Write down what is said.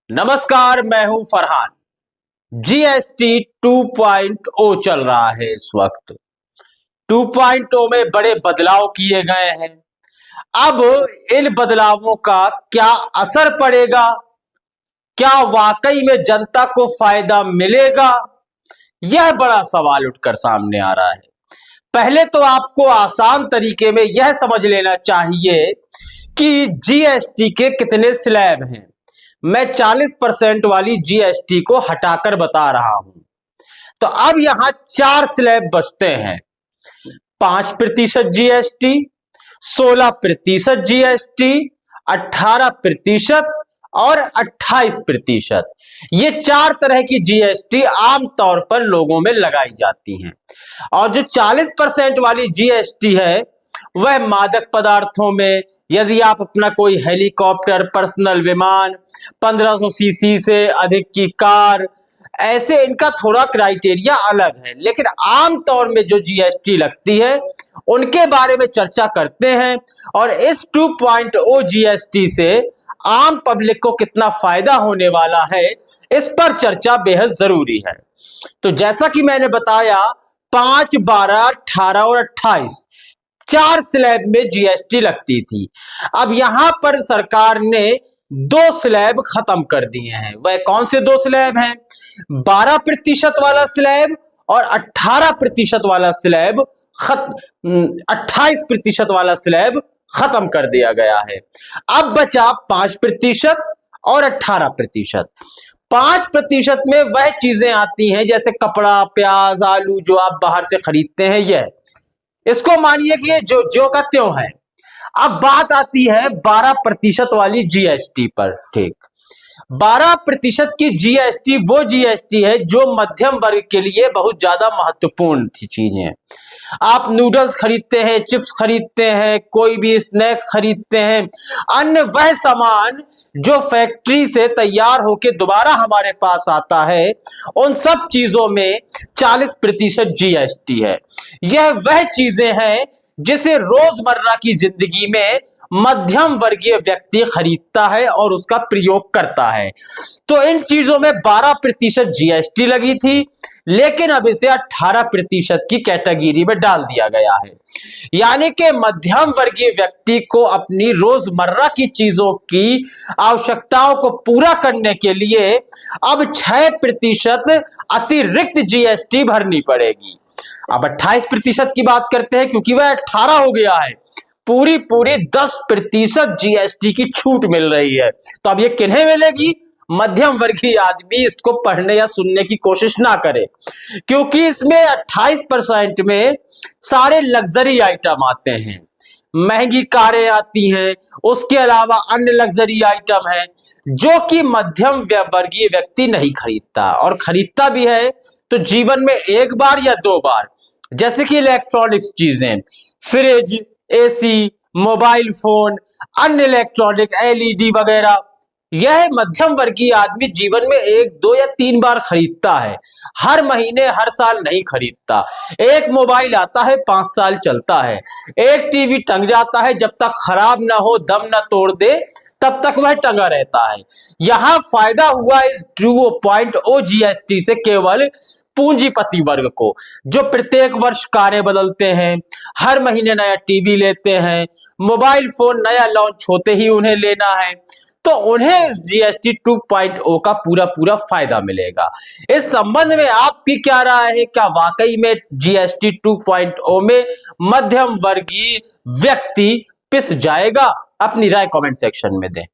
नमस्कार, मैं हूं फरहान। जीएसटी 2.0 चल रहा है इस वक्त। 2.0 में बड़े बदलाव किए गए हैं। अब इन बदलावों का क्या असर पड़ेगा, क्या वाकई में जनता को फायदा मिलेगा, यह बड़ा सवाल उठकर सामने आ रहा है। पहले तो आपको आसान तरीके में यह समझ लेना चाहिए कि जीएसटी के कितने स्लैब हैं। मैं 40% वाली जीएसटी को हटाकर बता रहा हूं। तो अब यहां 4 स्लैब बचते हैं। 5% जीएसटी, 16% जीएसटी, 18% और 28%। ये 4 तरह की जीएसटी आमतौर पर लोगों में लगाई जाती हैं। और जो 40% वाली जीएसटी है वह मादक पदार्थों में, यदि आप अपना कोई हेलीकॉप्टर, पर्सनल विमान, 1500 सीसी से अधिक की कार, ऐसे इनका थोड़ा क्राइटेरिया अलग है, लेकिन आमतौर में जो जीएसटी लगती है उनके बारे में चर्चा करते हैं। और इस 2.0 जीएसटी से आम पब्लिक को कितना फायदा होने वाला है, इस पर चर्चा बेहद जरूरी है। तो जैसा कि मैंने बताया, 5, 12, 18 और 28 4 स्लैब में जीएसटी लगती थी। अब यहां पर सरकार ने 2 स्लैब खत्म कर दिए हैं। वह कौन से 2 स्लैब हैं? 12% वाला स्लैब और 18% वाला स्लैब 28% वाला स्लैब खत्म कर दिया गया है। अब बचा 5% और 18%। 5% में वह चीजें आती हैं जैसे कपड़ा, प्याज, आलू, जो आप बाहर से खरीदते हैं। यह इसको मानिए कि ये जो का त्यों है। अब बात आती है 12% वाली जीएसटी पर। ठीक, 12% की जीएसटी वो जीएसटी है जो मध्यम वर्ग के लिए बहुत ज्यादा महत्वपूर्ण थी चीजें। आप नूडल्स खरीदते हैं, चिप्स खरीदते हैं, कोई भी स्नैक खरीदते हैं, अन्य वह सामान जो फैक्ट्री से तैयार होकर दोबारा हमारे पास आता है, उन सब चीजों में 40% जीएसटी है। यह वह चीजें हैं जिसे रोजमर्रा की जिंदगी में मध्यम वर्गीय व्यक्ति खरीदता है और उसका प्रयोग करता है। तो इन चीजों में 12% जीएसटी लगी थी, लेकिन अब इसे 18% की कैटेगरी में डाल दिया गया है। यानी कि मध्यम वर्गीय व्यक्ति को अपनी रोजमर्रा की चीजों की आवश्यकताओं को पूरा करने के लिए अब 6% अतिरिक्त जीएसटी भरनी पड़ेगी। अब 28% की बात करते हैं, क्योंकि वह 18 हो गया है। पूरी 10% जीएसटी की छूट मिल रही है। तो अब ये किन्हें मिलेगी? मध्यम वर्गीय आदमी इसको पढ़ने या सुनने की कोशिश ना करे, क्योंकि इसमें 28% में सारे लग्जरी आइटम आते हैं, महंगी कारें आती हैं, उसके अलावा अन्य लग्जरी आइटम है जो कि मध्यम वर्गीय व्यक्ति नहीं खरीदता, और खरीदता भी है तो जीवन में 1 बार या 2 बार। जैसे कि इलेक्ट्रॉनिक्स चीजें, फ्रिज, एसी, मोबाइल फोन, अन्य इलेक्ट्रॉनिक, एलईडी वगैरह, यह मध्यम वर्गीय आदमी जीवन में 1, 2 या 3 बार खरीदता है। हर महीने, हर साल नहीं खरीदता। एक मोबाइल आता है, 5 साल चलता है। एक टीवी टंग जाता है, जब तक खराब ना हो, दम ना तोड़ दे, तब तक वह टंगा रहता है। यहां फायदा हुआ इस 2.0 जीएसटी से केवल पूंजीपति वर्ग को, जो प्रत्येक वर्ष कारें बदलते हैं, हर महीने नया टीवी लेते हैं, मोबाइल फोन नया लॉन्च होते ही उन्हें लेना है, तो उन्हें इस जीएसटी 2.0 का पूरा फायदा मिलेगा। इस संबंध में आपकी क्या राय है? क्या वाकई में जीएसटी 2.0 में मध्यम वर्गीय व्यक्ति पिस जाएगा? अपनी राय कमेंट सेक्शन में दें।